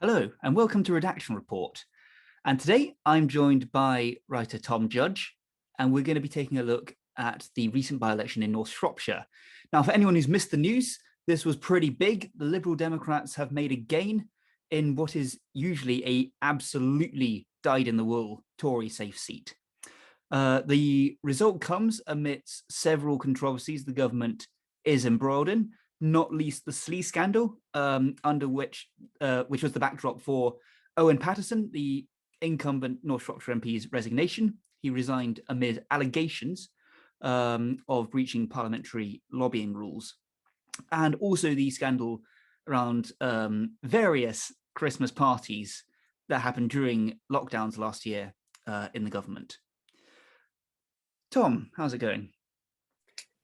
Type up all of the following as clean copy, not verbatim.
Hello, and welcome to Redaction Report. And today I'm joined by writer Tom Judge, and we're going to be taking a look at the recent by-election in North Shropshire. Now, for anyone who's missed the news, this was pretty big. The Liberal Democrats have made a gain in what is usually a absolutely dyed-in-the-wool Tory safe seat. The result comes amidst several controversies the government is embroiled in, not least the Slee scandal, under which was the backdrop for Owen Paterson, the incumbent North Shropshire MP's resignation. He resigned amid allegations of breaching parliamentary lobbying rules, and also the scandal around various Christmas parties that happened during lockdowns last year in the government. Tom, how's it going?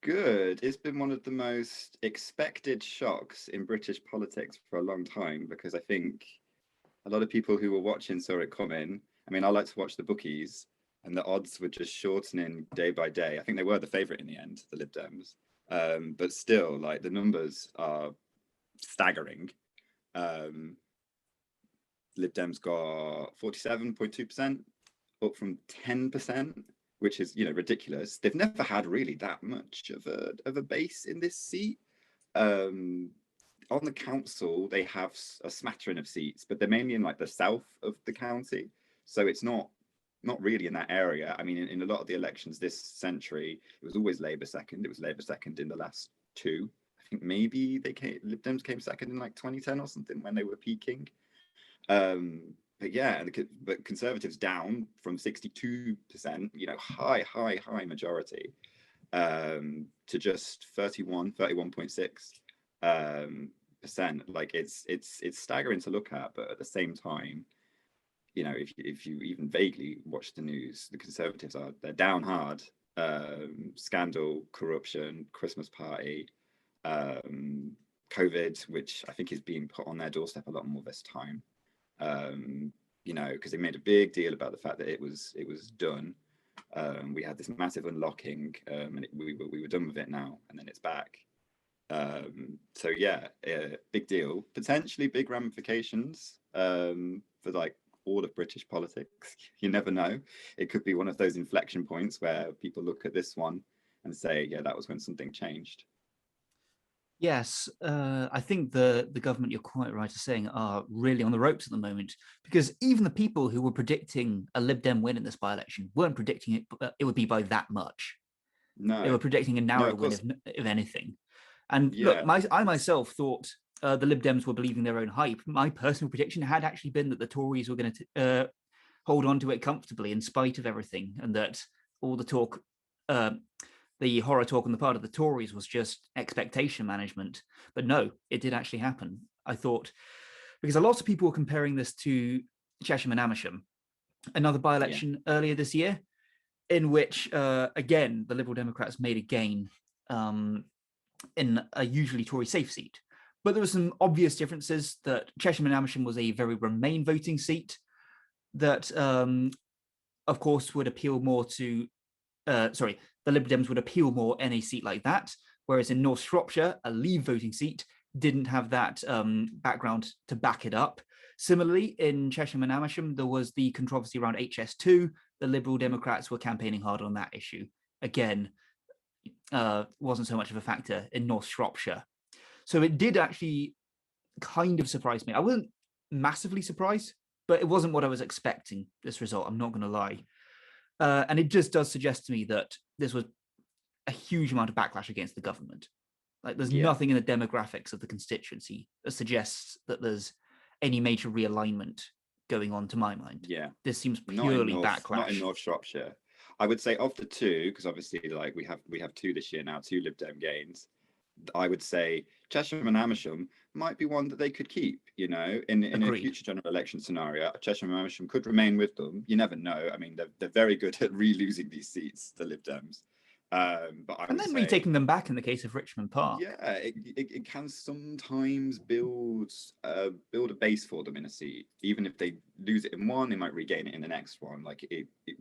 Good. It's been one of the most expected shocks in British politics for a long time, because I think a lot of people who were watching saw it coming. I mean, I like to watch the bookies, and the odds were just shortening day by day. I think they were the favourite in the end, the Lib Dems. But still, like, the numbers are staggering. Lib Dems got 47.2%, up from 10%, which is, ridiculous. They've never had really that much of a base in this seat. On the council, they have a smattering of seats, but they're mainly in like the south of the county, so it's not really in that area. I mean, in a lot of the elections this century, it was always Labour second. It was Labour second in the last two. I think maybe Lib Dems came second in like 2010 or something when they were peaking. But yeah, but Conservatives down from 62%, high majority, to just 31.6%. Like it's staggering to look at, but at the same time, if you even vaguely watch the news, the Conservatives they're down hard. Scandal, corruption, Christmas party, COVID, which I think is being put on their doorstep a lot more this time. Because they made a big deal about the fact that it was done. We had this massive unlocking, and we were done with it now, and then it's back. So yeah, big deal. Potentially big ramifications for like all of British politics. You never know. It could be one of those inflection points where people look at this one and say, yeah, that was when something changed. Yes, I think the government, you're quite right in saying, are really on the ropes at the moment, because even the people who were predicting a Lib Dem win in this by-election weren't predicting it would be by that much. No, They were predicting a narrow win, if anything. And look, yeah. I myself thought the Lib Dems were believing their own hype. My personal prediction had actually been that the Tories were going to hold on to it comfortably in spite of everything, and that all the talk the horror talk on the part of the Tories was just expectation management. But no, it did actually happen. I thought, because a lot of people were comparing this to Chesham and Amersham, another by-election earlier this year, in which, again, the Liberal Democrats made a gain in a usually Tory safe seat. But there were some obvious differences. That Chesham and Amersham was a very Remain voting seat that, of course, would appeal more to the Liberal Dems would appeal more in a seat like that, whereas in North Shropshire, a Leave voting seat didn't have that background to back it up. Similarly, in Chesham and Amersham, there was the controversy around HS2. The Liberal Democrats were campaigning hard on that issue. Again, wasn't so much of a factor in North Shropshire. So it did actually kind of surprise me. I wasn't massively surprised, but it wasn't what I was expecting, this result, I'm not going to lie. And it just does suggest to me that this was a huge amount of backlash against the government. Like, there's nothing in the demographics of the constituency that suggests that there's any major realignment going on, to my mind. Yeah, this seems purely backlash. Not in North Shropshire. I would say of the two, because obviously, like, we have two this year now, two Lib Dem gains. I would say Chesham and Amersham might be one that they could keep. In a future general election scenario, Chesham and Amersham could remain with them. You never know. I mean, they're very good at re-losing these seats, the Lib Dems. But and then retaking them back in the case of Richmond Park. Yeah, it can sometimes build a base for them in a seat. Even if they lose it in one, they might regain it in the next one. Like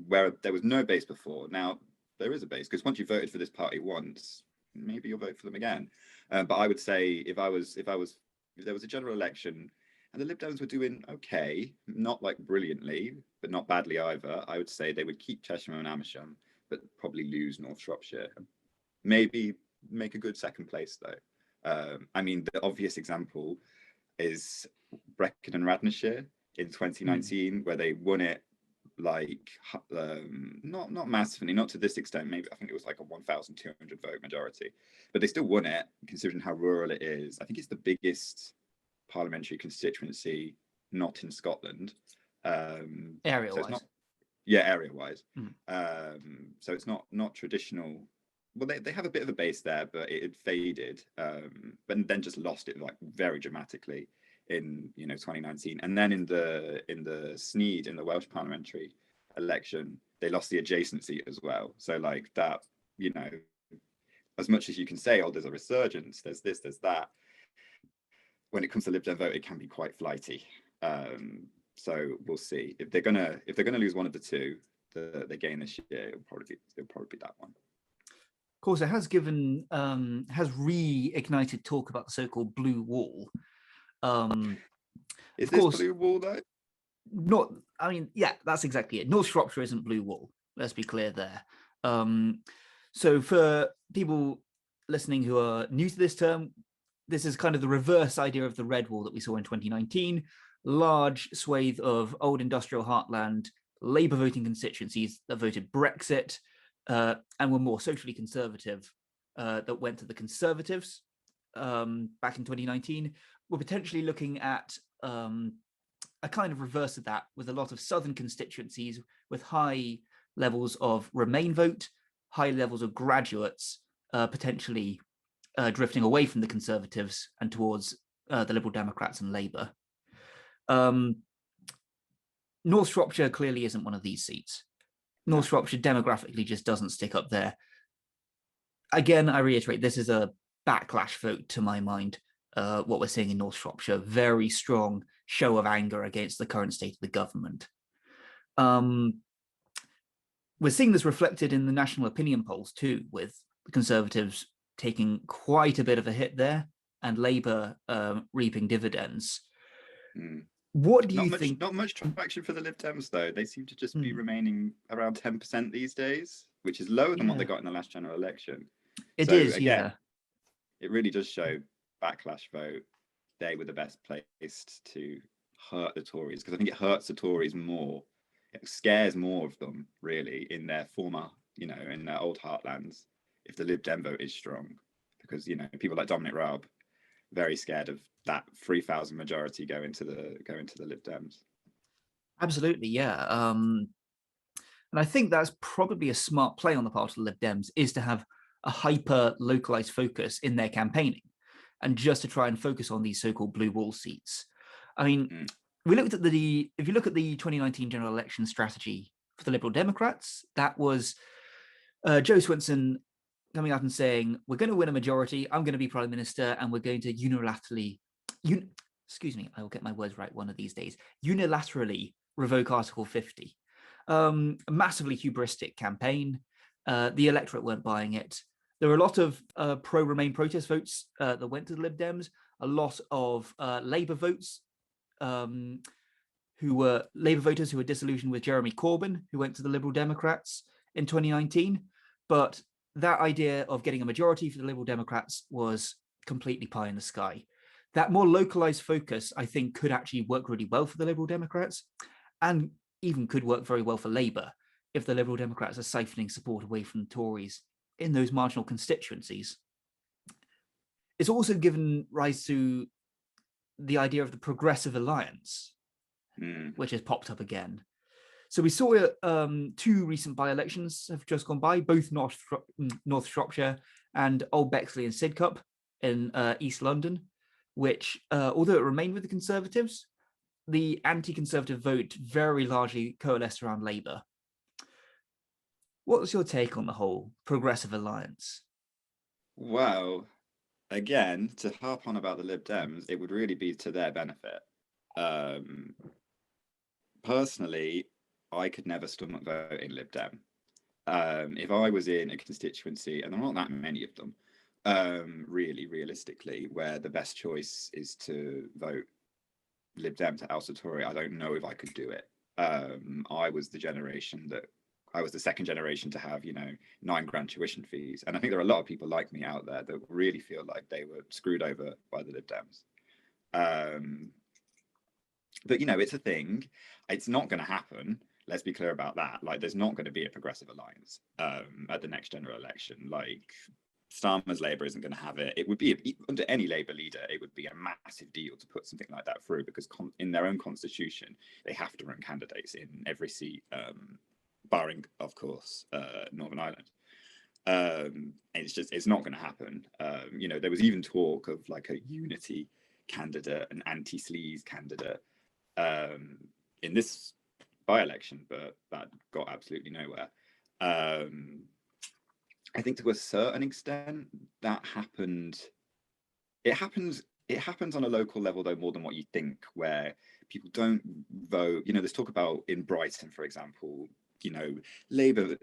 where there was no base before, now there is a base, because once you voted for this party once, maybe you'll vote for them again. But I would say if there was a general election and the Lib Dems were doing okay, not like brilliantly, but not badly either. I would say they would keep Cheshire and Amersham, but probably lose North Shropshire. Maybe make a good second place though. I mean, the obvious example is Brecon and Radnorshire in 2019, where they won it like not massively, not to this extent. Maybe I think it was like a 1,200 vote majority, but they still won it considering how rural it is. I think it's the biggest parliamentary constituency not in Scotland. Area so it's wise. not, yeah, area wise. Mm. So it's not traditional. Well, they have a bit of a base there, but it had faded, but then just lost it like very dramatically in 2019. And then in the Sneed, in the Welsh parliamentary election, they lost the adjacent seat as well. So like that, as much as you can say, oh, there's a resurgence, there's this, there's that, when it comes to Lib Dem vote, it can be quite flighty. So we'll see if they're gonna lose one of the two that they gain this year. It'll probably be that one. Of course, it has has reignited talk about the so-called blue wall. Is this blue wall though? Not. I mean, yeah, that's exactly it. North Shropshire isn't blue wall. Let's be clear there. So for people listening who are new to this term, this is kind of the reverse idea of the red wall that we saw in 2019. Large swathe of old industrial heartland Labour voting constituencies that voted Brexit and were more socially conservative that went to the Conservatives back in 2019. We're potentially looking at a kind of reverse of that, with a lot of southern constituencies with high levels of Remain vote, high levels of graduates potentially drifting away from the Conservatives and towards the Liberal Democrats and Labour. North Shropshire clearly isn't one of these seats. North Shropshire demographically just doesn't stick up there. Again, I reiterate, this is a backlash vote to my mind. What we're seeing in North Shropshire, very strong show of anger against the current state of the government. We're seeing this reflected in the national opinion polls too, with the Conservatives taking quite a bit of a hit there and Labour reaping dividends. What do you think? Not much traction for the Lib Dems though. They seem to just be remaining around 10% these days, which is lower than what they got in the last general election. It is, again, it really does show backlash vote. They were the best placed to hurt the Tories, because I think it hurts the Tories more. It scares more of them really in their former, in their old heartlands, if the Lib Dem vote is strong, because people like Dominic Raab very scared of that 3,000 majority going to the Lib Dems. Absolutely, yeah. And I think that's probably a smart play on the part of the Lib Dems, is to have a hyper localized focus in their campaigning, and just to try and focus on these so-called blue wall seats. I mean, we looked at if you look at the 2019 general election strategy for the Liberal Democrats, that was Joe Swinson coming out and saying, we're going to win a majority, I'm going to be Prime Minister, and we're going to unilaterally, I will get my words right one of these days, unilaterally revoke Article 50. A massively hubristic campaign. The electorate weren't buying it. There were a lot of pro-Remain protest votes that went to the Lib Dems, a lot of Labour votes, who were Labour voters who were disillusioned with Jeremy Corbyn, who went to the Liberal Democrats in 2019. But that idea of getting a majority for the Liberal Democrats was completely pie in the sky. That more localized focus, I think, could actually work really well for the Liberal Democrats, and even could work very well for Labour if the Liberal Democrats are siphoning support away from the Tories in those marginal constituencies. It's also given rise to the idea of the Progressive Alliance, which has popped up again. So we saw two recent by-elections have just gone by, both North Shropshire and Old Bexley and Sidcup in East London, which, although it remained with the Conservatives, the anti-Conservative vote very largely coalesced around Labour. What's your take on the whole Progressive Alliance? Well, again, to harp on about the Lib Dems, it would really be to their benefit. Personally, I could never stomach voting Lib Dem. If I was in a constituency, and there are not that many of them, really, realistically, where the best choice is to vote Lib Dem to oust a Tory, I don't know if I could do it. I was the second generation to have, 9 grand tuition fees. And I think there are a lot of people like me out there that really feel like they were screwed over by the Lib Dems. But, it's a thing. It's not going to happen. Let's be clear about that. Like, there's not going to be a progressive alliance at the next general election. Like, Starmer's Labour isn't going to have it. It would be, under any Labour leader, it would be a massive deal to put something like that through, because in their own constitution, they have to run candidates in every seat, barring, of course, Northern Ireland. It's not going to happen. There was even talk of like a unity candidate, an anti-sleaze candidate in this by-election, but that got absolutely nowhere. I think to a certain extent that happened. It happens on a local level though, more than what you think, where people don't vote. There's talk about in Brighton, for example, Labour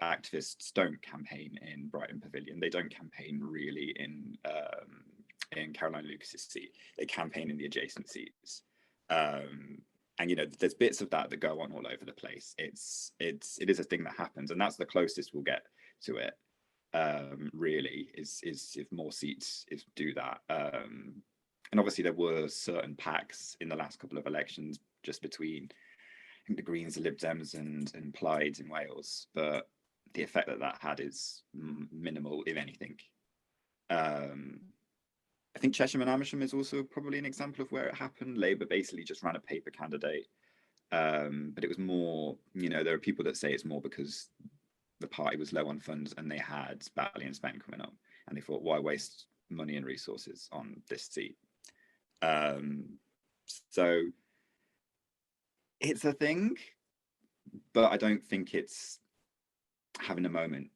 activists don't campaign in Brighton Pavilion. They don't campaign really in Caroline Lucas's seat. They campaign in the adjacent seats. And there's bits of that go on all over the place. It is a thing that happens, and that's the closest we'll get to it. Really, is if more seats do that. And obviously there were certain pacts in the last couple of elections just between, I think, the Greens, the Lib Dems, and Plaid in Wales, but the effect that had is minimal, if anything. I think Cheshire and Amersham is also probably an example of where it happened. Labour basically just ran a paper candidate, but it was more, there are people that say it's more because the party was low on funds and they had Batley and Spen coming up, and they thought, why waste money and resources on this seat? So it's a thing, but I don't think it's having a moment.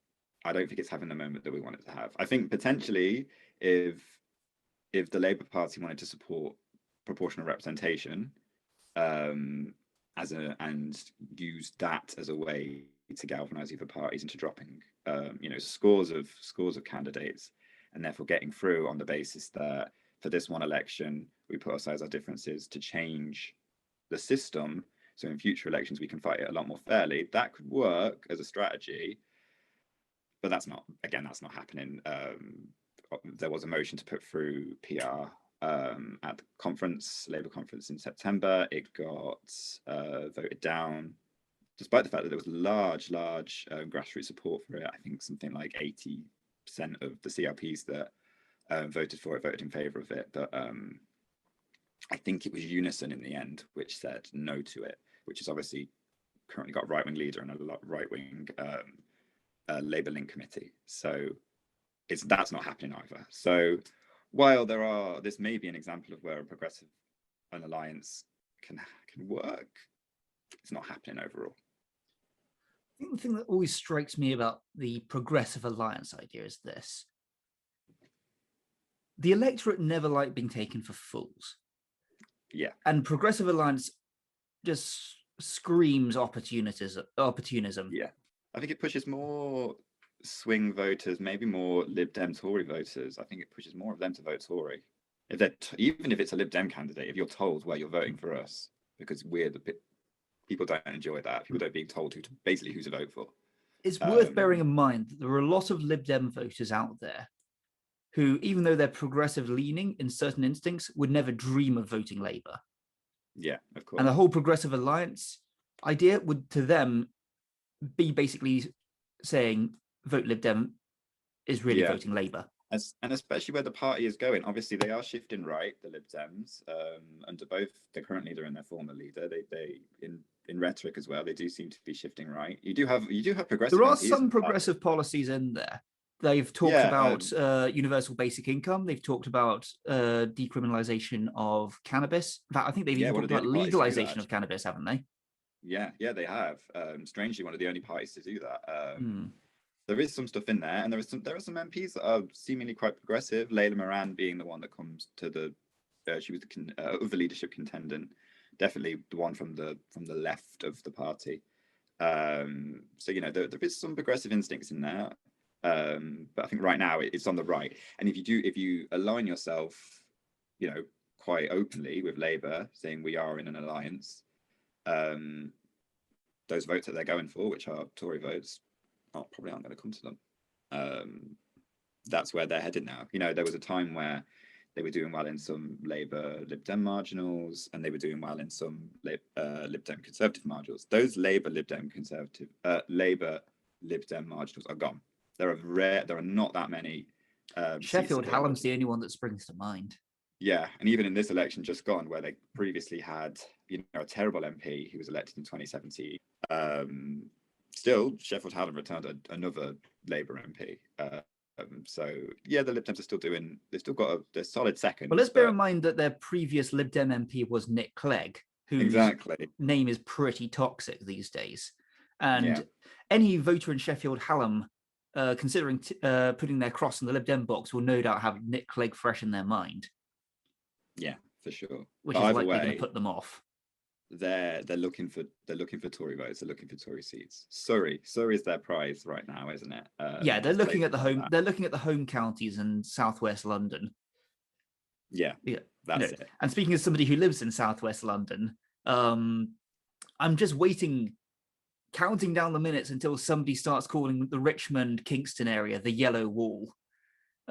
I don't think it's having the moment that we want it to have. I think potentially if the Labour Party wanted to support proportional representation and use that as a way to galvanise other parties into dropping scores of candidates, and therefore getting through on the basis that for this one election we put aside our differences to change the system, so in future elections we can fight it a lot more fairly. That could work as a strategy, but that's not happening. There was a motion to put through PR at the Labour conference in September. It got voted down, despite the fact that there was large grassroots support for it. I think something like 80% of the CRPs that voted for it voted in favour of it. But I think it was Unison in the end which said no to it, which has obviously currently got a right-wing leader and a right-wing Labour Link committee. So that's not happening either. So while this may be an example of where a progressive alliance can work, it's not happening overall. I think the thing that always strikes me about the progressive alliance idea is this: the electorate never like being taken for fools. Yeah. And progressive alliance just screams opportunism. Yeah. I think it pushes more swing voters, maybe more Lib Dem Tory voters. I think it pushes more of them to vote Tory. Even if it's a Lib Dem candidate, if you're told where you're voting for us, because people don't enjoy that. People don't being told who to vote for. It's worth bearing in mind that there are a lot of Lib Dem voters out there who, even though they're progressive leaning in certain instincts, would never dream of voting Labour. Yeah, of course. And the whole progressive alliance idea would, to them, be basically saying vote Lib Dem is really voting Labour. And especially where the party is going. Obviously, they are shifting right, the Lib Dems, under both the current leader and their former leader. They in rhetoric as well, they do seem to be shifting right. You do have progressive. There are some progressive policies in there. They've talked about universal basic income. They've talked about decriminalisation of cannabis. In fact, I think they've even talked about legalisation of cannabis, haven't they? Yeah, they have. Strangely, one of the only parties to do that. There is some stuff in there, and there are some MPs that are seemingly quite progressive. Layla Moran being the one that comes to the, she was the leadership contendant, definitely the one from the left of the party. So there is some progressive instincts in there, but I think right now it's on the right. And if you align yourself, quite openly with Labour, saying we are in an alliance, those votes that they're going for, which are Tory votes, probably aren't going to come to them. That's where they're headed now. There was a time where they were doing well in some Labour Lib Dem marginals, and they were doing well in some Lib Dem Conservative marginals. Those Labour Lib Dem marginals are gone. There are not that many. Sheffield Hallam's the only one that springs to mind. Yeah, and even in this election just gone, where they previously had a terrible MP who was elected in 2017, still Sheffield Hallam returned another Labour MP. So yeah, the Lib Dems are still doing. They've still got a solid second. Well, let's bear in mind that their previous Lib Dem MP was Nick Clegg, whose name is pretty toxic these days. And any voter in Sheffield Hallam, considering putting their cross in the Lib Dem box, will no doubt have Nick Clegg fresh in their mind. Yeah, for sure. Which is likely going to put them off. They're looking for Tory votes. They're looking for Tory seats. Surrey is their prize right now, isn't it? Yeah, they're looking at the home. They're looking at the home counties in southwest London. Yeah, that's it. And speaking as somebody who lives in southwest London, I'm just counting down the minutes until somebody starts calling the Richmond Kingston area the Yellow Wall.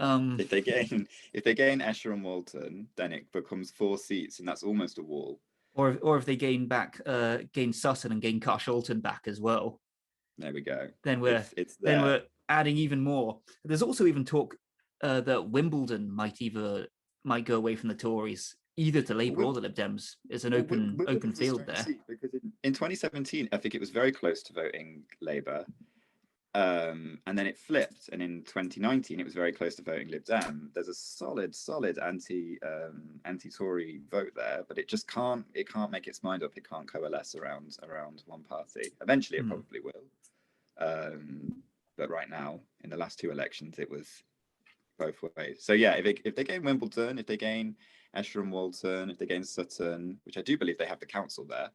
If they gain Esher and Walton, then it becomes 4 seats, and that's almost a wall. Or if they gain Sutton and gain Carshalton back as well. There we go. Then we're adding even more. There's also even talk that Wimbledon might go away from the Tories, either to Labour or the Lib Dems. It's an open field there. Because in 2017, I think it was very close to voting Labour. And then it flipped, and in 2019 it was very close to voting Lib Dem. There's a solid anti-Tory vote there, but it just can't make its mind up. It can't coalesce around one party. Eventually it probably will, but right now, in the last 2 elections, it was both ways. So yeah, if they gain Wimbledon, if they gain Esher and Walton, if they gain Sutton, which I do believe they have the council there,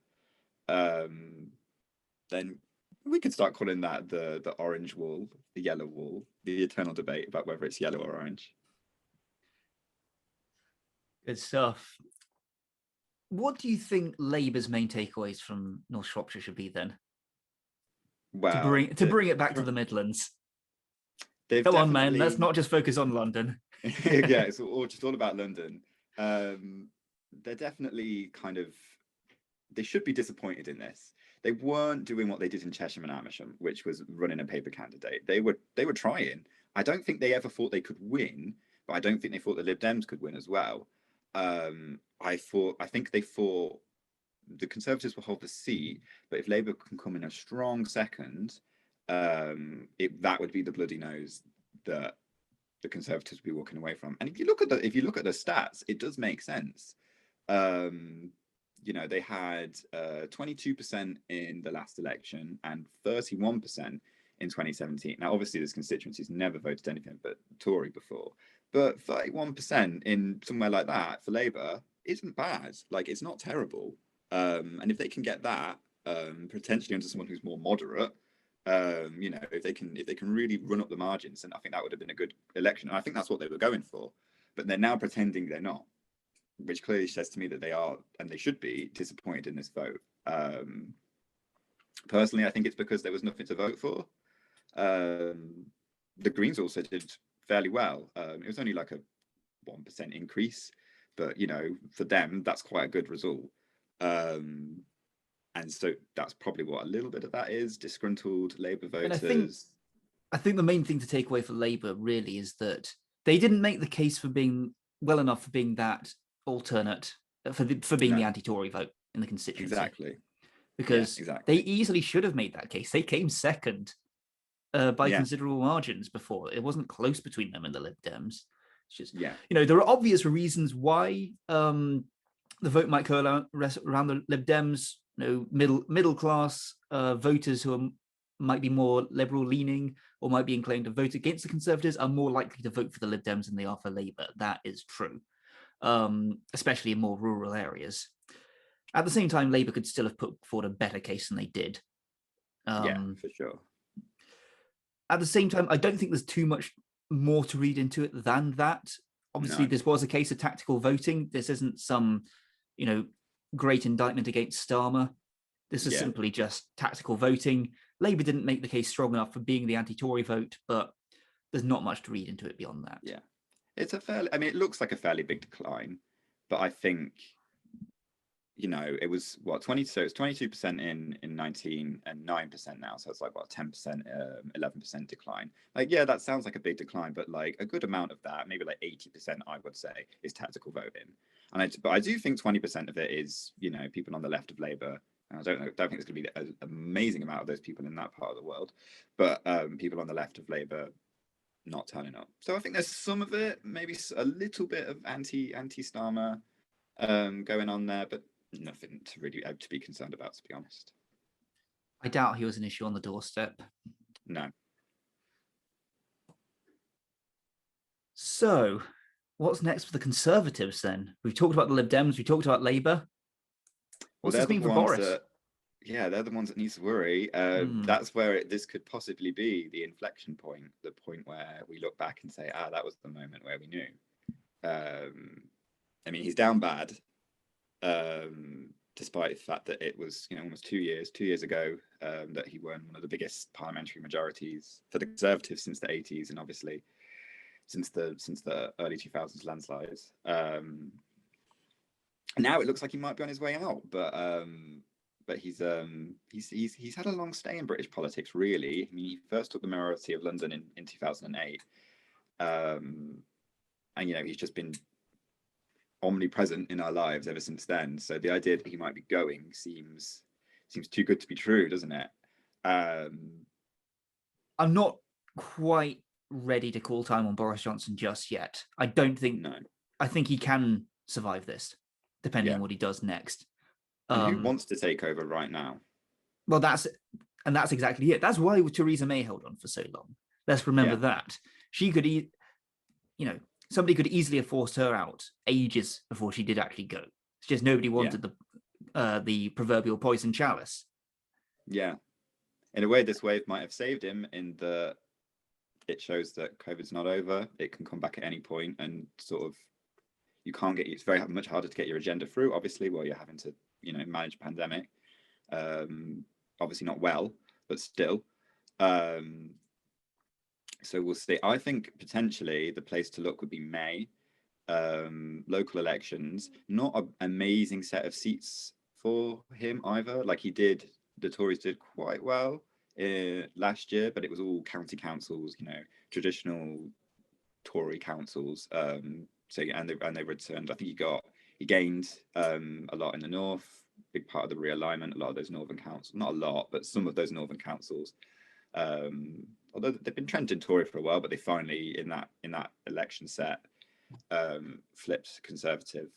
then we could start calling that the orange wall, the yellow wall, the eternal debate about whether it's yellow or orange. Good stuff. What do you think Labour's main takeaways from North Shropshire should be then? Well, to bring it back to the Midlands. Come on, man. Let's not just focus on London. Yeah, it's all about London. They're definitely they should be disappointed in this. They weren't doing what they did in Chesham and Amersham, which was running a paper candidate. They were trying. I don't think they ever thought they could win, but I don't think they thought the Lib Dems could win as well. I think they thought the Conservatives will hold the seat, but if Labour can come in a strong second, that would be the bloody nose that the Conservatives would be walking away from. And if you look at the stats, it does make sense. They had 22% in the last election and 31% in 2017. Now, obviously, this constituency's never voted anything but Tory before, but 31% in somewhere like that for Labour isn't bad. It's not terrible. And if they can get that, potentially under someone who's more moderate, if they can really run up the margins, then I think that would have been a good election. And I think that's what they were going for. But they're now pretending they're not, which clearly says to me that they are, and they should be, disappointed in this vote. Personally, I think it's because there was nothing to vote for. The Greens also did fairly well. It was only like a 1% increase, but for them, that's quite a good result. And so that's probably what a little bit of that is, disgruntled Labour voters. I think the main thing to take away for Labour really is that they didn't make the case for being well enough for being that alternate, for being the anti-Tory vote in the constituency. Exactly. Because they easily should have made that case. They came second by considerable margins before. It wasn't close between them and the Lib Dems. It's just, there are obvious reasons why the vote might coalesce around the Lib Dems. Middle class voters who might be more liberal leaning or might be inclined to vote against the Conservatives are more likely to vote for the Lib Dems than they are for Labour. That is true, especially in more rural areas. At the same time, Labour could still have put forward a better case than they did. For sure. At the same time, I don't think there's too much more to read into it than that. obviously No. this was a case of tactical voting. This isn't some, great indictment against Starmer. This is Yeah. simply just tactical voting. Labour didn't make the case strong enough for being the anti-Tory vote, but there's not much to read into it beyond that. Yeah. It's a fairly, I mean, it looks like a fairly big decline, but I think, it was what, 20, so it's 22% in 19 and 9% now. So it's like what, 10%, 11% decline. Like, yeah, that sounds like a big decline, but like a good amount of that, maybe like 80%, I would say, is tactical voting. But I do think 20% of it is, people on the left of Labour. And I don't think there's going to be an amazing amount of those people in that part of the world, but people on the left of Labour not turning up. So I think there's some of it, maybe a little bit of anti-Starmer going on there, but nothing to really to be concerned about, to be honest. I doubt he was an issue on the doorstep. No. So, what's next for the Conservatives then? We've talked about the Lib Dems, we talked about Labour. What's this mean for Boris? They're the ones that need to worry. That's where this could possibly be the inflection point, the point where we look back and say, that was the moment where we knew. I mean, he's down bad, despite the fact that it was, almost 2 years ago, that he won one of the biggest parliamentary majorities for the Conservatives since the 80s, and obviously since the early 2000s landslides. Now it looks like he might be on his way out, but he's had a long stay in British politics, really. I mean, he first took the mayoralty of London in 2008, and he's just been omnipresent in our lives ever since then. So the idea that he might be going seems too good to be true, doesn't it? I'm not quite ready to call time on Boris Johnson just yet. I don't think. No. I think he can survive this, depending on what he does next. And who wants to take over right now? Well, that's exactly it. That's why Theresa May held on for so long. Let's remember that. She could, somebody could easily have forced her out ages before she did actually go. It's just nobody wanted the proverbial poison chalice. Yeah. In a way, this wave might have saved him in that it shows that COVID's not over. It can come back at any point, and sort of it's very much harder to get your agenda through, obviously, while you're having to, manage a pandemic. Obviously not well, but still. So we'll see. I think potentially the place to look would be May. Local elections, not an amazing set of seats for him either. Like the Tories did quite well last year, but it was all county councils, traditional Tory councils. And they returned. I think he gained a lot in the north, big part of the realignment. A lot of those northern councils, not a lot, but some of those northern councils. Although they've been trending Tory for a while, but they finally in that election set flipped Conservative.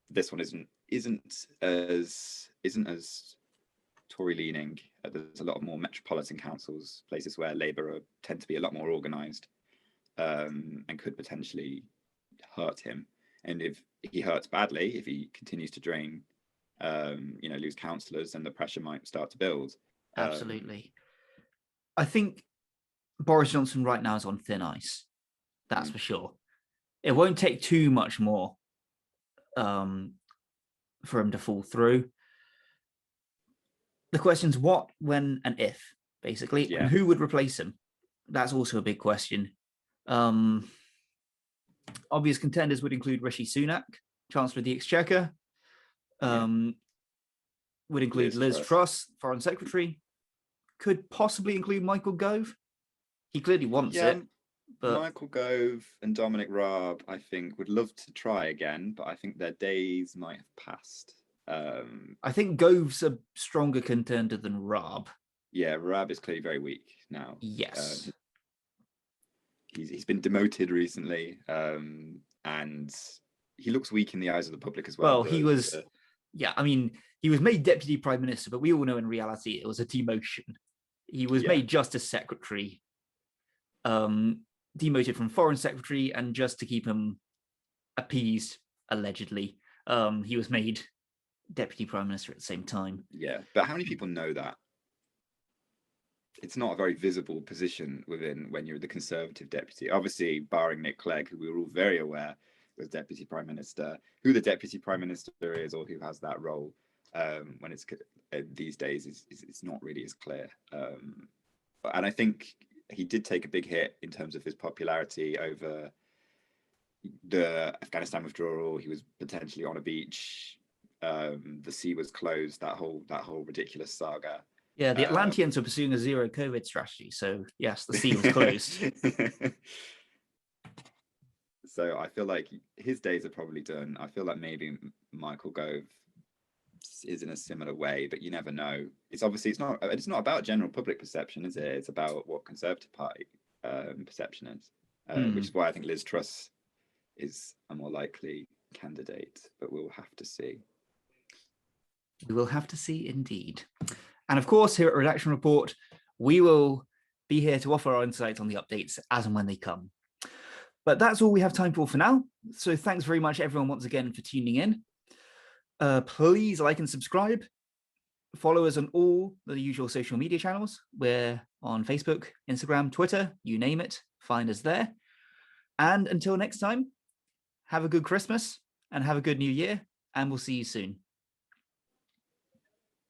This one isn't as Tory leaning. There's a lot more metropolitan councils, places where Labour tend to be a lot more organised, and could potentially hurt him. And if he hurts badly, if he continues to drain, lose councillors, then the pressure might start to build. Absolutely. I think Boris Johnson right now is on thin ice. That's for sure. It won't take too much more for him to fall through. The question's what, when, and if, basically, and who would replace him. That's also a big question. Obvious contenders would include Rishi Sunak, Chancellor of the Exchequer. Would include Liz Truss, Foreign Secretary. Could possibly include Michael Gove. He clearly wants it. But Michael Gove and Dominic Raab, I think, would love to try again, but I think their days might have passed. I think Gove's a stronger contender than Raab. Yeah, Raab is clearly very weak now. Yes. He's been demoted recently, and he looks weak in the eyes of the public as well. Well, he was made Deputy Prime Minister, but we all know in reality it was a demotion. He was made Justice Secretary, demoted from Foreign Secretary, and just to keep him appeased, allegedly, he was made Deputy Prime Minister at the same time. Yeah, but how many people know that? it's not a very visible position within when you're the Conservative deputy. Obviously, barring Nick Clegg, who we were all very aware was Deputy Prime Minister, who the Deputy Prime Minister is or who has that role when it's these days is not really as clear. And I think he did take a big hit in terms of his popularity over the Afghanistan withdrawal. He was potentially on a beach. The sea was closed. That whole ridiculous saga. Yeah, the Atlanteans were pursuing a zero COVID strategy. So yes, the sea was closed. So I feel like his days are probably done. I feel like maybe Michael Gove is in a similar way, but you never know. It's obviously it's not about general public perception, is it? It's about what Conservative Party perception is, which is why I think Liz Truss is a more likely candidate, but we'll have to see. We will have to see indeed. And of course, here at Redaction Report, we will be here to offer our insights on the updates as and when they come. But that's all we have time for now. So thanks very much, everyone, once again for tuning in. Please like and subscribe. Follow us on all the usual social media channels. We're on Facebook, Instagram, Twitter, you name it. Find us there. And until next time, have a good Christmas and have a good New Year, and we'll see you soon.